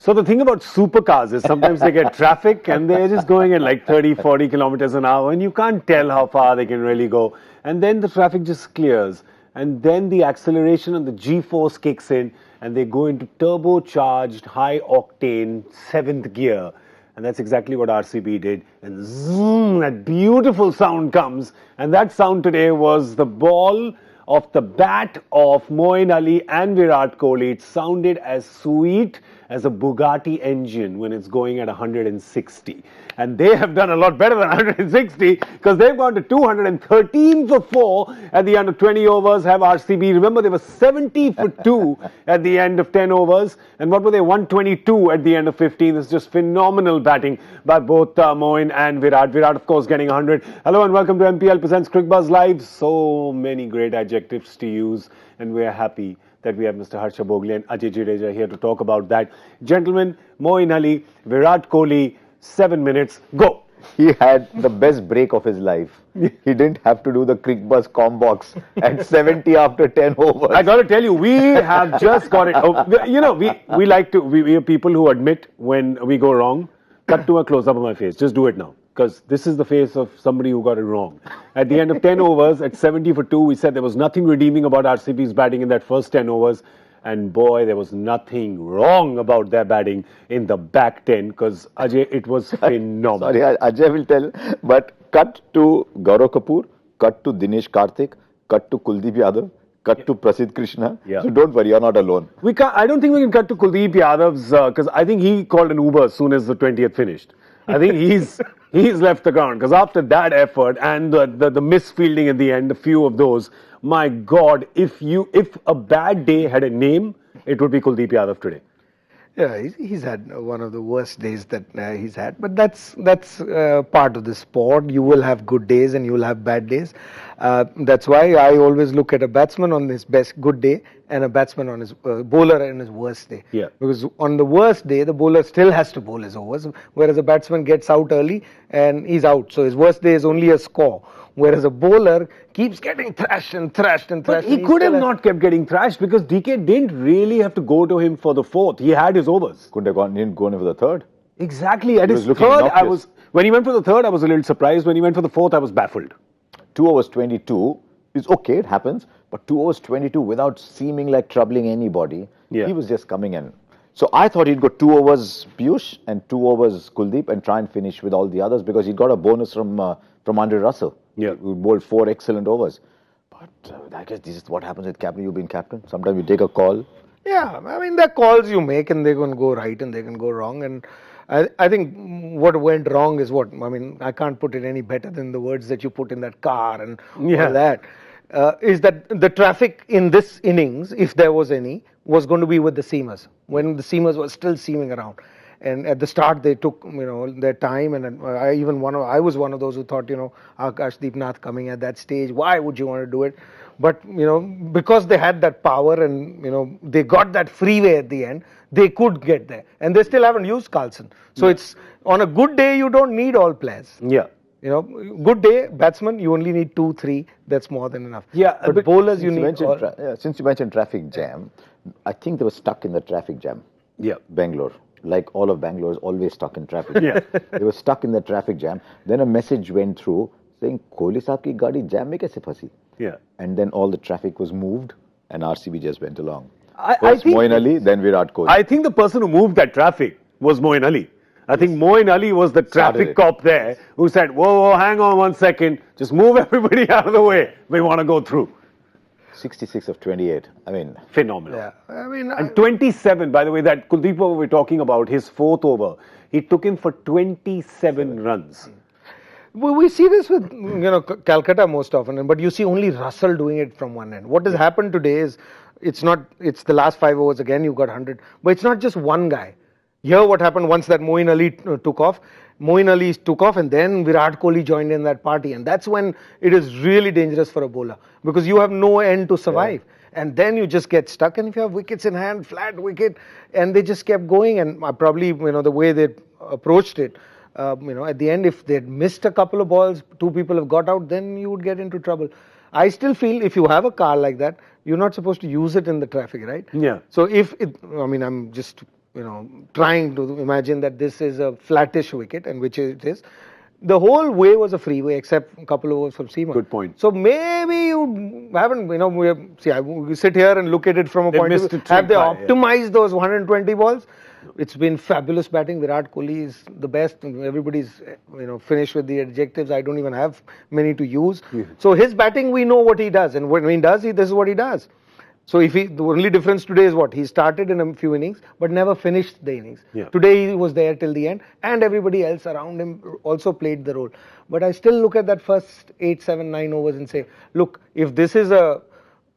So the thing about supercars is sometimes they get traffic and they're just going at like 30, 40 kilometers an hour and you can't tell how far they can really go. And then the traffic just clears. And then the acceleration and the G-force kicks in and they go into turbocharged, high-octane 7th gear. And that's exactly what RCB did. And zoom, that beautiful sound comes. And that sound today was the ball of the bat of Moeen Ali and Virat Kohli. It sounded as sweet as a Bugatti engine when it's going at 160. And they have done a lot better than 160 because they've gone to 213 for 4 at the end of 20 overs, have RCB. Remember, they were 70 for 2 at the end of 10 overs. And what were they? 122 at the end of 15. It's just phenomenal batting by both Moeen and Virat. Virat, of course, getting 100. Hello and welcome to MPL Presents Cricbuzz Live. So many great adjectives to use, and we're happy that we have Mr. Harsha, Bhogle and Ajay Jadeja here to talk about that. Gentlemen, Moeen Ali, Virat Kohli, 7 minutes, go. He had the best break of his life. He didn't have to do the Cricbuzz combox at 70 after 10 overs. I got to tell you, we have just got it. Oh, you know, we like to, we are people who admit when we go wrong. Cut to a close-up of my face. Just do it now. Because this is the face of somebody who got it wrong. At the end of 10 overs, at 70 for 2, we said there was nothing redeeming about RCB's batting in that first 10 overs. And boy, there was nothing wrong about their batting in the back 10. Because Ajay, it was phenomenal. Sorry, Ajay will tell. But cut to Gaurav Kapur, cut to Dinesh Karthik, cut to Kuldeep Yadav, cut to Prasidh Krishna. Yeah. So don't worry, you're not alone. We can't, I don't think we can cut to Kuldeep Yadav's, because I think he called an Uber as soon as the 20th finished. I think he's left the ground because after that effort and the misfielding at the end, a few of those, my God, if a bad day had a name, it would be Kuldeep Yadav today. Yeah, he's had one of the worst days that he's had, but that's part of the sport. You will have good days and you will have bad days. That's why I always look at a batsman on his best good day and a batsman on his bowler on his worst day. Yeah. Because on the worst day, the bowler still has to bowl his overs, whereas a batsman gets out early and he's out. So his worst day is only a score. Whereas a bowler keeps getting thrashed and thrashed and thrashed. But he could have not kept getting thrashed because DK didn't really have to go to him for the fourth. He had his overs. Couldn't have gone, didn't go in for the third. Exactly. At his third, when he went for the third, I was a little surprised. When he went for the fourth, I was baffled. 2 overs 22 is okay, it happens. But 2 overs 22 without seeming like troubling anybody, he was just coming in. So I thought he'd go 2 overs Piyush and 2 overs Kuldeep and try and finish with all the others because he got a bonus from Andre Russell. Yeah. Who bowled 4 excellent overs. But I guess this is what happens with captain. You've been captain. Sometimes you take a call. Yeah, I mean, there are calls you make and they can go right and they can go wrong. And I think what went wrong is what, I mean, I can't put it any better than the words that you put in that car and all that. Is that the traffic in this innings, if there was any, was going to be with the seamers. When the seamers were still seaming around. And at the start, they took, their time. And I was one of those who thought, Akashdeep Nath coming at that stage, why would you want to do it? But, because they had that power and, they got that freeway at the end, they could get there. And they still haven't used Carlson. So it's, on a good day, you don't need all players. Yeah. Good day, batsman, you only need 2, 3. That's more than enough. Yeah. But bowlers, you need since you mentioned traffic jam, I think they were stuck in the traffic jam. Yeah. Bangalore. Like all of Bangalore is always stuck in traffic. Yeah. They were stuck in the traffic jam. Then a message went through saying, Kohli saab ki gaadi jam mein kaise phasi? Yeah. And then all the traffic was moved and RCB just went along. I think Moeen Ali, then Virat Kohli. I think the person who moved that traffic was Moeen Ali. I think Moeen Ali was the traffic cop there who said, whoa, hang on 1 second. Just move everybody out of the way. We want to go through. 66 of 28. I mean, phenomenal. Yeah, I mean, and 27, by the way, that Kuldeep over we're talking about, his fourth over, he took him for 27 runs. Well, we see this with, Calcutta most often, but you see only Russell doing it from one end. What has happened today is, it's the last 5 overs again, you got 100, but it's not just one guy. Here what happened once that Moeen Ali took off, and then Virat Kohli joined in that party. And that's when it is really dangerous for a bowler because you have no end to survive. Yeah. And then you just get stuck. And if you have wickets in hand, flat wicket, and they just kept going. And probably, the way they approached it, at the end, if they'd missed a couple of balls, 2 people have got out, then you would get into trouble. I still feel if you have a car like that, you're not supposed to use it in the traffic, right? Yeah. So I'm just trying to imagine that this is a flattish wicket, and which it is. The whole way was a freeway except a couple of overs from Seaman. Good point. So maybe you haven't, we sit here and look at it from a point of view. Have they optimized those 120 balls? It's been fabulous batting. Virat Kohli is the best. Everybody's, finished with the adjectives. I don't even have many to use. Yeah. So his batting, we know what he does. And when he does, this is what he does. So the only difference today is what? He started in a few innings, but never finished the innings. Yeah. Today he was there till the end, and everybody else around him also played the role. But I still look at that first 8, 7, 9 overs and say, look, if this is a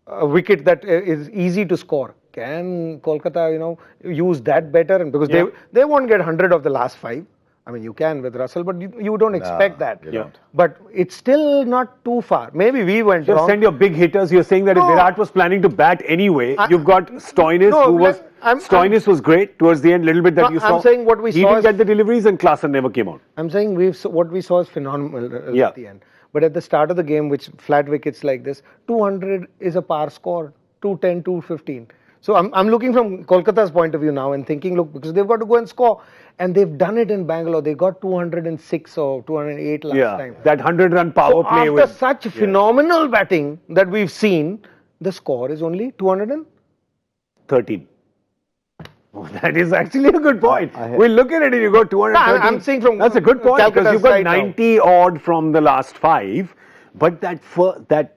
wicket that is easy to score, can Kolkata, use that better? And because they won't get 100 of the last 5. I mean, you can with Russell, but you don't expect that. But it's still not too far. Maybe we went wrong. Send your big hitters. You're saying that if Virat was planning to bat anyway, you've got Stoinis, Stoinis was great towards the end, little bit that you saw. I'm saying what we saw. He didn't get the deliveries and Klaasen never came out. I'm saying what we saw is phenomenal at the end. But at the start of the game, which flat wickets like this, 200 is a par score, 210, 215. So I'm looking from Kolkata's point of view now and thinking, look, because they've got to go and score. And they've done it in Bangalore. They got 206 or 208 last time. That 100-run power play. After such phenomenal batting that we've seen, the score is only 213. Oh, that is actually a good point. We look at it and you go 213. I'm saying from that's a good point because you've got 90 odd from the last 5. But that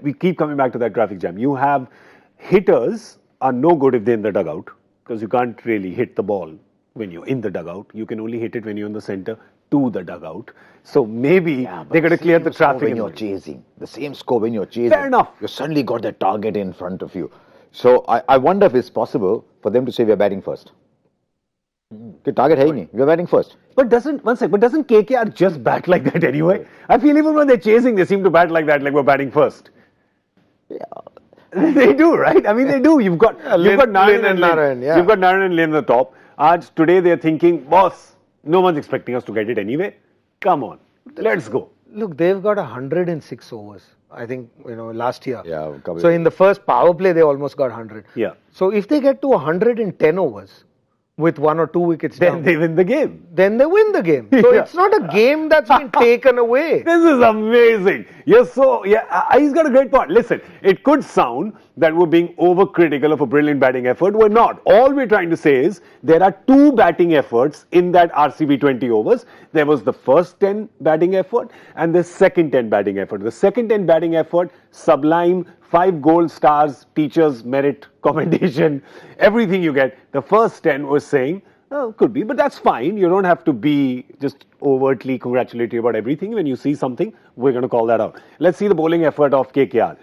we keep coming back to that traffic jam. You have hitters are no good if they're in the dugout because you can't really hit the ball when you're in the dugout. You can only hit it when you're in the center to the dugout. So maybe they're going to clear the traffic. When you're chasing, the same score when you're chasing. Fair enough. You suddenly got that target in front of you. So I wonder if it's possible for them to say we're batting first. The target hai nahi. We're batting first. But doesn't KKR just bat like that anyway? I feel even when they're chasing, they seem to bat like that, like we're batting first. Yeah. They do, right? I mean, they do. You've got Narayan and Lin. You've got Narayan and Lin on the top. Today they're thinking, boss, no one's expecting us to get it anyway. Come on, let's go. Look, they've got 106 overs. I think, last year. Yeah. So in the first power play, they almost got 100. Yeah. So if they get to 110 overs with 1 or 2 wickets then down, they win the game. Then they win the game. So it's not a game that's been taken away. This is amazing. He's got a great point. Listen, it could sound that we're being overcritical of a brilliant batting effort. We're not. All we're trying to say is there are 2 batting efforts in that RCB 20 overs. There was the first 10 batting effort and the second 10 batting effort. The second 10 batting effort, sublime, 5 gold stars, teachers, merit, commendation, everything you get. The first 10 was saying, oh, could be, but that's fine. You don't have to be just overtly congratulatory about everything. When you see something, we're going to call that out. Let's see the bowling effort of KKR.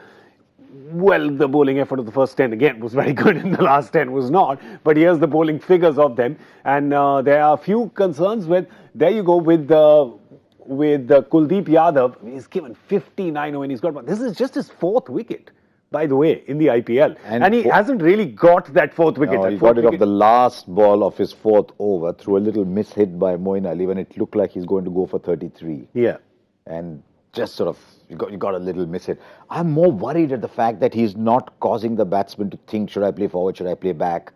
Well, the bowling effort of the first 10 again was very good and the last 10 was not. But here's the bowling figures of them. And there are a few concerns with, there you go with Kuldeep Yadav. He's given 59 when he's got one. This is just his 4th wicket, by the way, in the IPL. And he hasn't really got that 4th wicket. No, he got it off the last ball of his 4th over through a little miss hit by Moeen Ali when it looked like he's going to go for 33. Yeah. And just sort of, you got a little miss hit. I'm more worried at the fact that he's not causing the batsman to think, should I play forward, should I play back?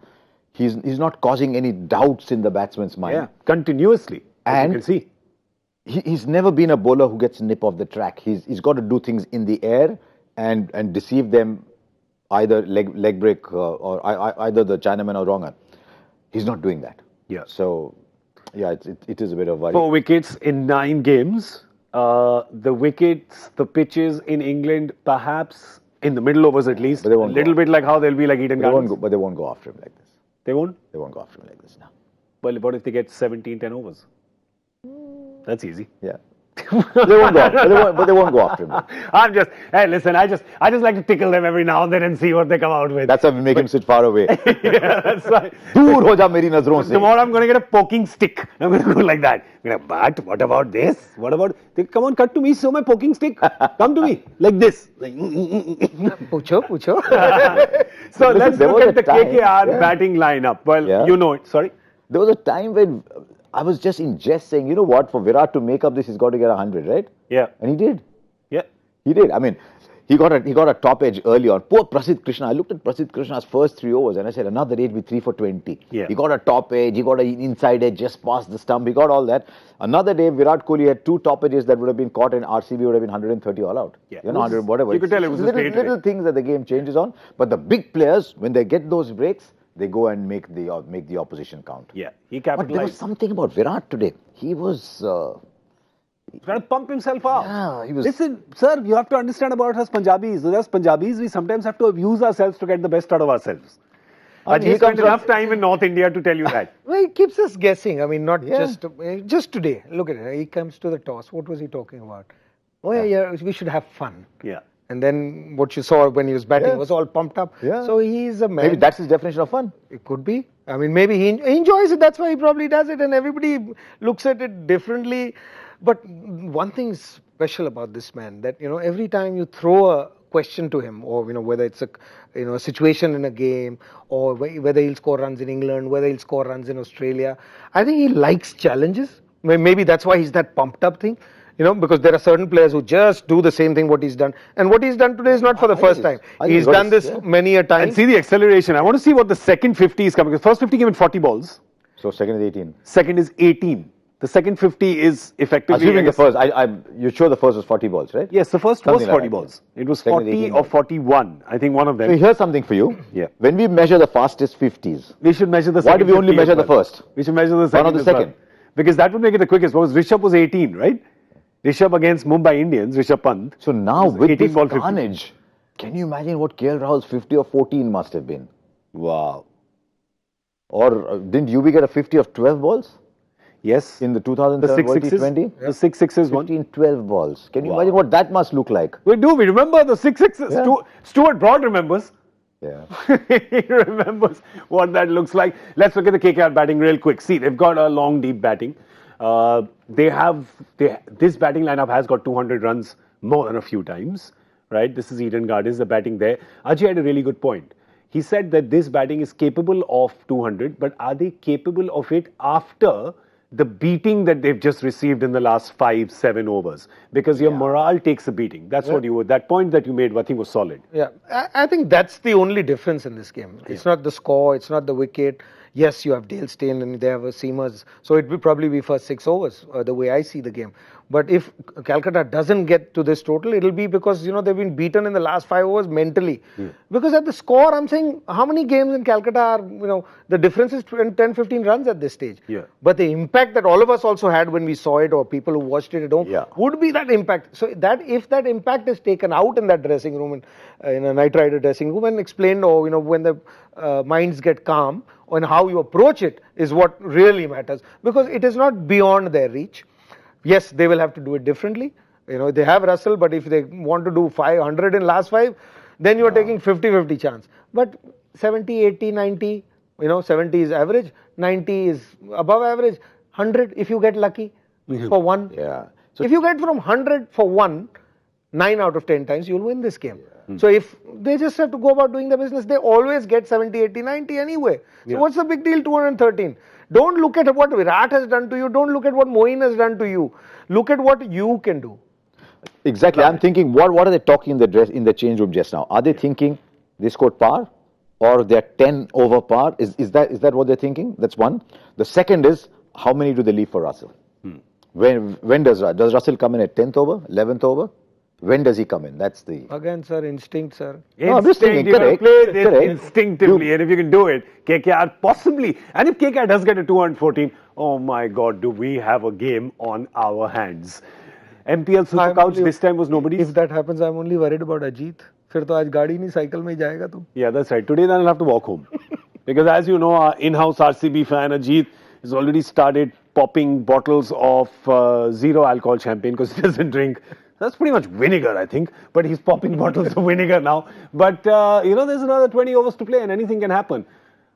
He's not causing any doubts in the batsman's mind. Yeah, continuously, as you can see. He's never been a bowler who gets nip off the track. He's got to do things in the air and deceive them, either leg break or either the Chinaman or wronger. He's not doing that. Yeah. So, yeah, it is a bit of worry. 4 wickets in 9 games. The wickets, the pitches in England, perhaps in the middle overs at least, a little bit like how they'll be like Eden Gardens. But they won't go after him like this. They won't? They won't go after him like this now. Well, what if they get 17, 10 overs? That's easy. Yeah. They won't go after him. Hey, listen, I just like to tickle them every now and then and see what they come out with. That's why we make him sit far away. Yeah, that's right. Dur ho ja meri nazron se. Tomorrow I'm going to get a poking stick. I'm going to go like that. But what about this? What about... Come on, cut to me, show my poking stick. Come to me. Like this. Pucho. So let's look at the KKR batting lineup. Well, you know it. Sorry? There was a time when I was just in jest saying, you know what, for Virat to make up this, he's got to get 100, right? Yeah. And he did. Yeah. He did. I mean, He got a top edge early on. Poor Prasidh Krishna. I looked at Prasidh Krishna's first 3 overs and I said, another 8 with 3 for 20. Yeah. He got a top edge, he got an inside edge just past the stump, he got all that. Another day, Virat Kohli had 2 top edges that would have been caught and RCB would have been 130 all out. Yeah. 100, whatever. You could tell it was little things that the game changes on. But the big players, when they get those breaks, they go and make the opposition count. Yeah, he But there was capitalized. something about Virat today. He was... He's trying to pump himself up. Yeah, he was... Listen, sir, you have to understand about us Punjabis. As Punjabis, we sometimes have to abuse ourselves to get the best out of ourselves. I mean, He spent enough time in North India to tell you that. Well, it keeps us guessing. I mean, not Yeah. just today. Look at it. He comes to the toss. What was he talking about? Oh yeah, we should have fun. Yeah. And then what you saw when he was batting Yeah. was all pumped up. Yeah. So he's a man. Maybe that's his definition of fun. It could be. I mean, maybe he enjoys it. That's why he probably does it. And everybody looks at it differently. But one thing special about this man, that, every time you throw a question to him, or, whether it's a situation in a game, or whether he'll score runs in England, whether he'll score runs in Australia, I think he likes challenges. Maybe that's why he's that pumped up thing. Because there are certain players who just do the same thing what he's done. And what he's done today is not for the first time. He's done this many a time. And see the acceleration. I want to see what the second 50 is coming. The first 50 came in 40 balls. So second is 18. Second is 18. The second 50 is effectively... Assuming the first, you're sure the first was 40 balls, right? Yes, the first Something was like 40 that. balls. It was Second is 40 18 or balls. 41. I think one of them. So here's something for you. Yeah. When we measure the fastest 50s, We should measure the Why second. do we only 50 as measure the well. first? We should measure the second. Why not the as well. second? Because that would make it the quickest. Because Rishabh was 18, right? Rishabh against Mumbai Indians, Rishabh Pant. so now was with 18 this ball 50. carnage, can you imagine what KL Rahul's 50 or 14 must have been? Wow. Or didn't UB get a 50 of 12 balls Yes. in the The 2007 six World sixes. T20? The 6 sixes one. 15, 12 balls. Can you Wow. imagine what that must look like? We do. We remember the 6 sixes. Yeah. Stuart Broad remembers. Yeah. He remembers what that looks like. Let's look at the KKR batting real quick. See, they've got a long, deep batting. This batting lineup has got 200 runs more than a few times, right? This is Eden Gardens, the batting there. Ajay had a really good point. He said that this batting is capable of 200, but are they capable of it after the beating that they've just received in the last 5-7 overs? Because your morale takes a beating. That's what that point that you made, I think, was solid. Yeah, I think that's the only difference in this game. It's not the score, it's not the wicket. Yes, you have Dale Steyn and they have seamers, so it will probably be first 6 overs, the way I see the game. But if Calcutta doesn't get to this total, it'll be because, they've been beaten in the last 5 overs mentally. Because at the score, I'm saying, how many games in Calcutta are, the difference is 10, 15 runs at this stage. Yeah. But the impact that all of us also had when we saw it, or people who watched it at home, would be that impact. So that if that impact is taken out in that dressing room, in a Knight Rider dressing room, and explained, or when the minds get calm, and how you approach it is what really matters, because it is not beyond their reach. Yes, they will have to do it differently. They have Russell, but if they want to do 500 in last 5, then you are taking 50-50 chance. But 70, 80, 90, 70 is average, 90 is above average, 100 if you get lucky for one. Yeah. So if you get from 100 for one, 9 out of 10 times, you'll win this game. So if they just have to go about doing the business, they always get 70, 80, 90 anyway. So what's the big deal, 213? Don't look at what Virat has done to you. Don't look at what Moeen has done to you. Look at what you can do. Exactly. I'm thinking, what are they talking in the change room just now? Are they thinking they scored par, or they're 10 over par? Is that what they're thinking? That's one. The second is, how many do they leave for Russell? When does Russell come in at 10th over, 11th over? When does he come in? That's the... Again, sir, instinct, sir. No, I'm just thinking, You gotta correct, play this correct. instinctively, and if you can do it, KKR possibly. And if KKR does get a 214, oh my God, do we have a game on our hands? MPL Super Couch this time was nobody's. If that happens, I'm only worried about Ajit. फिर तो आज गाड़ी नहीं cycle में ही जाएगा तू. Yeah, that's right. Today then I'll have to walk home. Because as you know, our in-house RCB fan Ajit has already started popping bottles of zero alcohol champagne because he doesn't drink. That's pretty much vinegar, I think. But he's popping bottles of vinegar now. But, there's another 20 overs to play and anything can happen.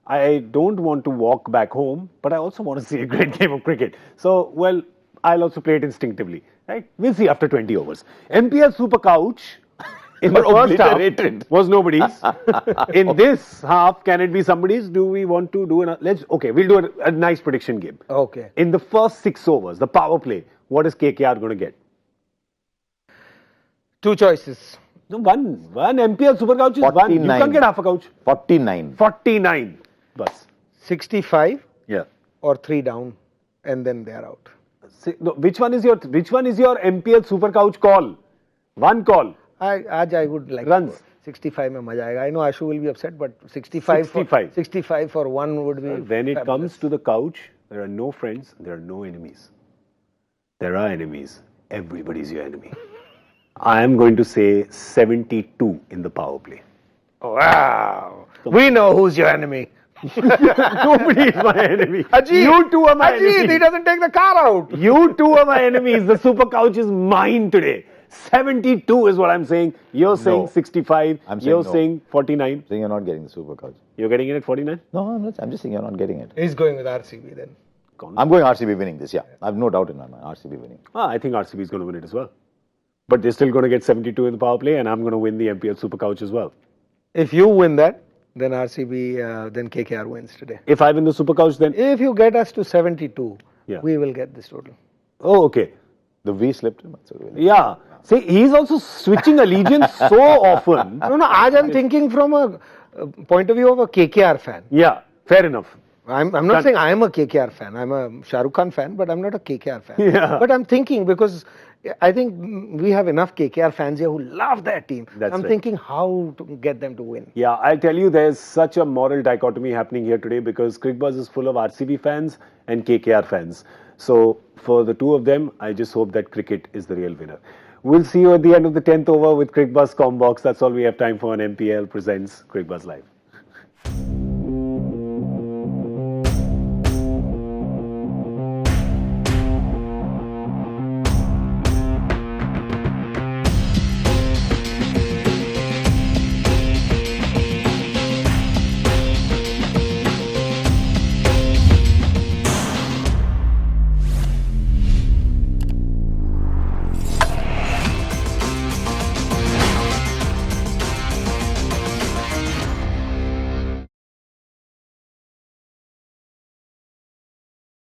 I don't want to walk back home, but I also want to see a great game of cricket. So, well, I'll also play it instinctively. Right? We'll see after 20 overs. MPL Super Couch in the first half was nobody's. In this half, can it be somebody's? Do we want to do we'll do a nice prediction game. Okay. In the first 6 overs, the power play, what is KKR going to get? 2 choices. No, one MPL Super Couch is one. You 49. can't get half a couch. 49. 49. Bus. 65 Yeah. or 3 down, and then they are out. No, which one is your MPL Super Couch call? One call. I would like Runs. to go. 65 mein maja aayega. I know Ashu will be upset, but 65 for one would be. When it fabulous. comes to the couch, there are no friends, there are no enemies. There are enemies. Everybody's your enemy. I am going to say 72 in the power play. Wow. We know who's your enemy. Nobody is my enemy. Ajay, You two are my Ajay, enemies. he doesn't take the car out. You two are my enemies. The Super Couch is mine today. 72 is what I'm saying. You're saying 65. I'm saying You're no. saying 49. So you're not getting the Super Couch. You're getting it at 49? No, I'm not. I'm just saying you're not getting it. He's going with RCB then. I'm going RCB winning this, yeah. I have no doubt in my mind. RCB winning. I think RCB is going to win it as well. But they're still going to get 72 in the power play, and I'm going to win the MPL Super Couch as well. If you win that, then RCB, then KKR wins today. If I win the Super Couch, then... If you get us to 72, Yeah. we will get this total. Oh, okay. The V slipped him. So winning. Yeah. See, he's also switching allegiance so often. No, Aaj I'm thinking from a point of view of a KKR fan. Yeah, fair enough. I'm not saying I'm a KKR fan. I'm a Shah Rukh Khan fan, but I'm not a KKR fan. Yeah. But I'm thinking because I think we have enough KKR fans here who love their team. That's I'm right. thinking how to get them to win. Yeah, I'll tell you, there's such a moral dichotomy happening here today because Cricbuzz is full of RCB fans and KKR fans. So for the two of them, I just hope that cricket is the real winner. We'll see you at the end of the 10th over with Cricbuzz Combox. That's all we have time for on MPL presents Cricbuzz Live.